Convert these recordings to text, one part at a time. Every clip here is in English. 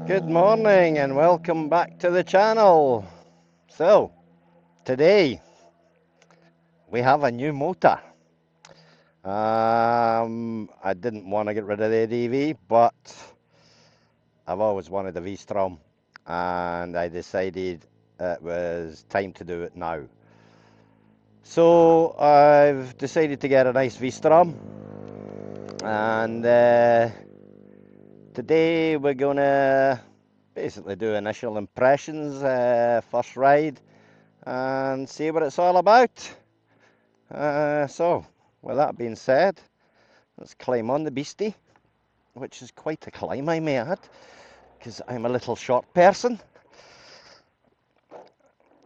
Good morning and welcome back to the channel. So, today we have a new motor. I didn't want to get rid of the ADV, but I've always wanted a V-Strom and I decided it was time to do it now. So, I've decided to get a nice V-Strom and today we're gonna basically do initial impressions, first ride, and see what it's all about. So, with that being said, let's climb on the beastie, which is quite a climb, I may add, because I'm a little short person.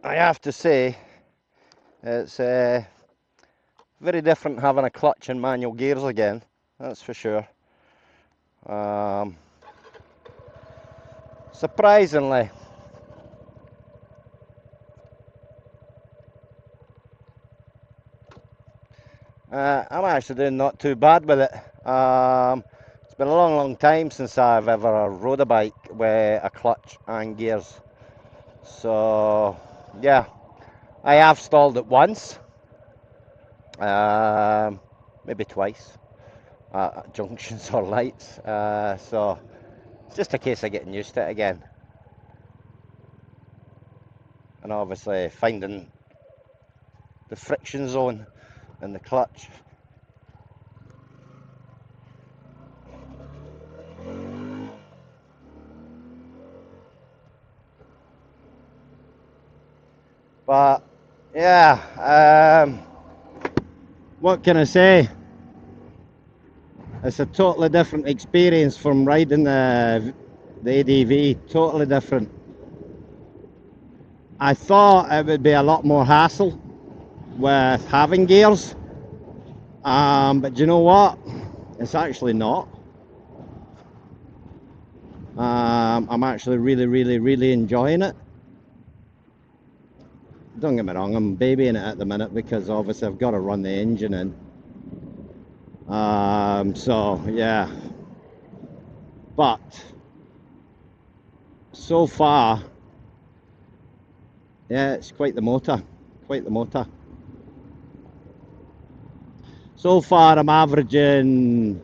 I have to say, it's very different having a clutch and manual gears again, that's for sure. Surprisingly, I'm actually doing not too bad with it. It's been a long time since I've ever rode a bike with a clutch and gears. So, yeah, I have stalled it once, maybe twice, at junctions or lights. So, it's just a case of getting used to it again. And obviously finding the friction zone in the clutch. But yeah, what can I say? It's a totally different experience from riding the ADV, totally different. I thought it would be a lot more hassle with having gears, but you know what? It's actually not. I'm actually really enjoying it. Don't get me wrong, I'm babying it at the minute because obviously I've got to run the engine in. So yeah, but so far, yeah, it's quite the motor, quite the motor. So far I'm averaging,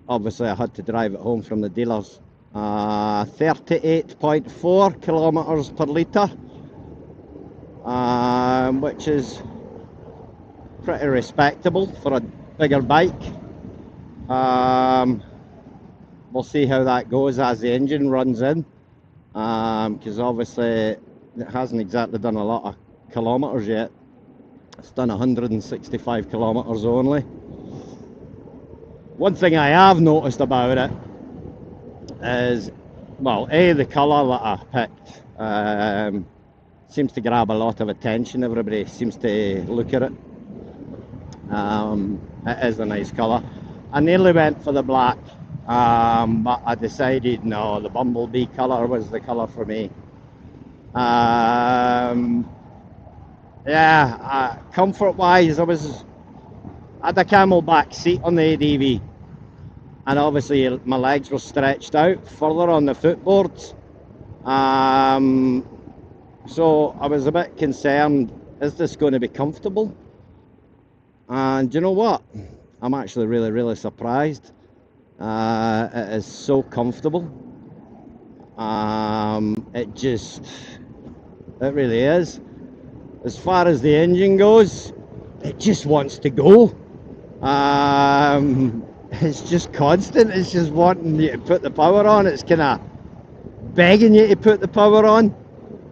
obviously I had to drive it home from the dealers, 38.4 kilometers per litre, which is pretty respectable for a bigger bike. We'll see how that goes as the engine runs in, because obviously it hasn't exactly done a lot of kilometers yet. It's done 165 kilometers only. One thing I have noticed about it is, well, the colour that I picked seems to grab a lot of attention. Everybody seems to look at it. It is a nice colour. I nearly went for the black, but I decided no, the bumblebee colour was the colour for me. Yeah, comfort wise, I had a camelback seat on the ADV, and obviously my legs were stretched out further on the footboards, so I was a bit concerned, is this going to be comfortable? And you know what, I'm actually really surprised. It is so comfortable. It really is. As far as the engine goes, it just wants to go. It's just constant. It's just wanting you to put the power on. It's kind of begging you to put the power on.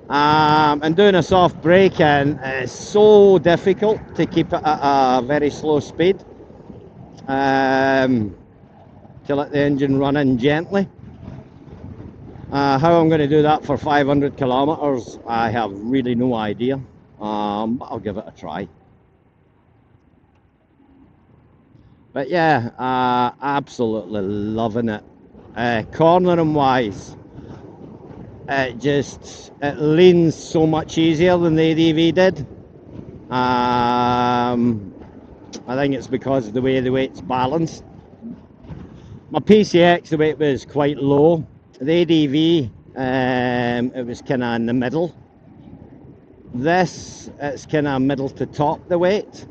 And doing a soft braking is so difficult to keep it at a very slow speed. To let the engine run in gently. How I'm going to do that for 500 kilometers, I have really no idea. But I'll give it a try. But yeah, absolutely loving it. Cornering wise, it leans so much easier than the ADV did. I think it's because of the way it's balanced. My PCX, the weight was quite low. The ADV, it was kind of in the middle. This, it's kind of middle to top, the weight.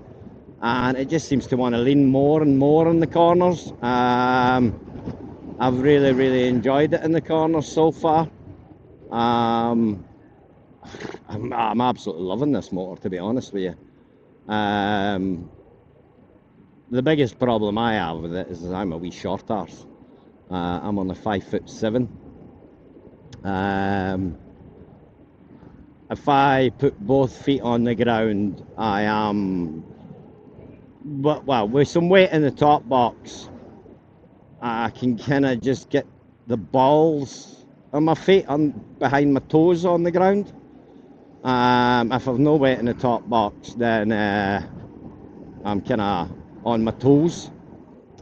And it just seems to want to lean more and more in the corners. I've really enjoyed it in the corners so far. I'm absolutely loving this motor, to be honest with you. The biggest problem I have with it is I'm a wee short arse. I'm on a 5'7". If I put both feet on the ground, I am, well, with some weight in the top box, I can kind of just get the balls of my feet on behind my toes on the ground. If I've no weight in the top box, then I'm kind of on my toes,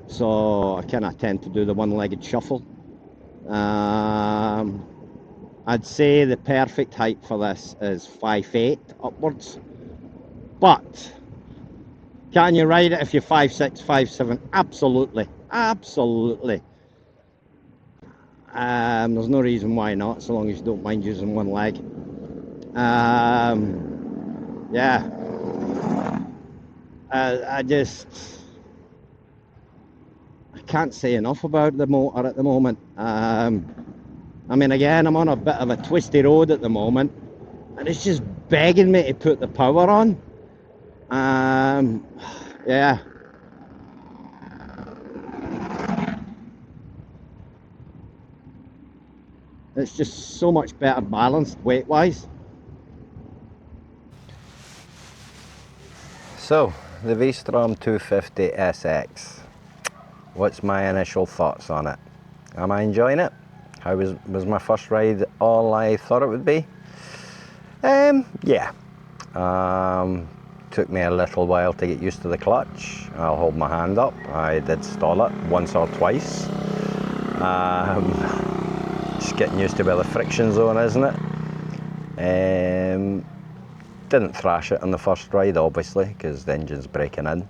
so I kind of tend to do the one-legged shuffle. I'd say the perfect height for this is 5'8" upwards, but can you ride it if you're 5'6", 5'7"? Absolutely, absolutely. There's no reason why not, so long as you don't mind using one leg. Yeah, I can't say enough about the motor at the moment. I mean, again, I'm on a bit of a twisty road at the moment, and it's just begging me to put the power on. Yeah. It's just so much better balanced weight-wise. So, the V-Strom 250SX. What's my initial thoughts on it? Am I enjoying it? How was my first ride all I thought it would be? Yeah. Took me a little while to get used to the clutch. I'll hold my hand up. I did stall it once or twice. Just getting used to where the friction zone is, isn't it? Didn't thrash it on the first ride, obviously, because the engine's breaking in.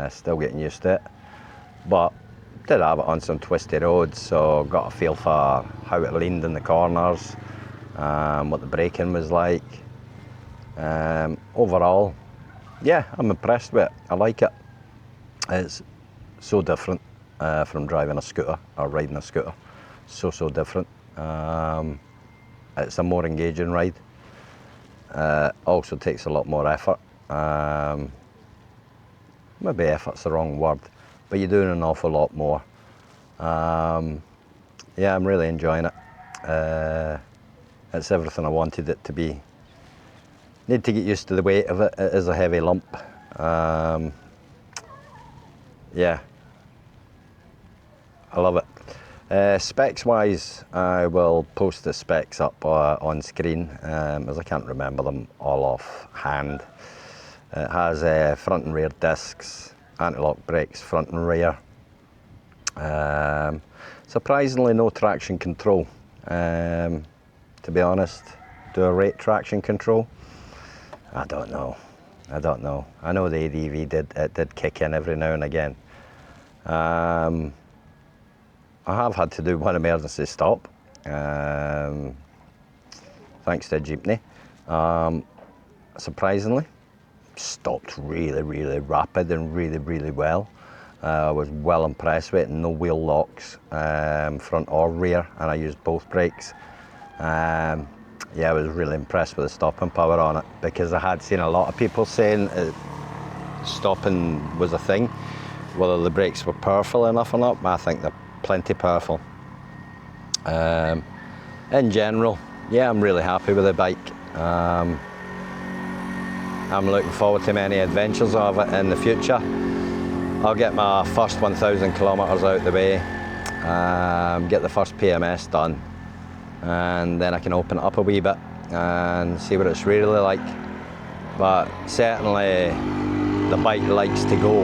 Still getting used to it. But did have it on some twisty roads, so got a feel for how it leaned in the corners, what the braking was like. Overall, yeah, I'm impressed with it. I like it. It's so different from driving a scooter or riding a scooter. So different. It's a more engaging ride. Also takes a lot more effort. Maybe effort's the wrong word, but you're doing an awful lot more. Yeah, I'm really enjoying it. It's everything I wanted it to be. Need to get used to the weight of it. It is a heavy lump. Yeah, I love it. Specs wise, I will post the specs up on screen, as I can't remember them all off hand. It has front and rear discs, anti-lock brakes front and rear. Surprisingly no traction control, to be honest. Do a rate traction control? I don't know. I know the ADV did kick in every now and again. I have had to do one emergency stop, thanks to a jeepney. Surprisingly, stopped really rapid and really well. I was well impressed with it. No wheel locks, front or rear, and I used both brakes. Yeah, I was really impressed with the stopping power on it, because I had seen a lot of people saying stopping was a thing. Whether the brakes were powerful enough or not, I think they're plenty powerful. In general, yeah, I'm really happy with the bike. I'm looking forward to many adventures of it in the future. I'll get my first 1,000 kilometers out the way, get the first PMS done, and then I can open it up a wee bit and see what it's really like. But certainly the bike likes to go,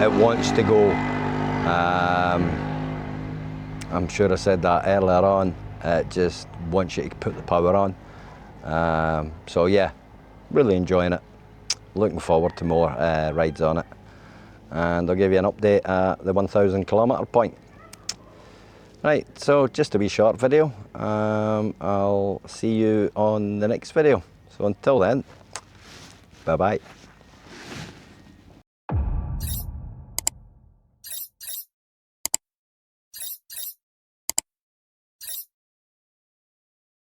it wants to go. I'm sure I said that earlier on, it just wants you to put the power on. So yeah, really enjoying it. Looking forward to more rides on it. And I'll give you an update at the 1,000 kilometer point. Right, so just a wee short video. I'll see you on the next video. So until then, bye bye.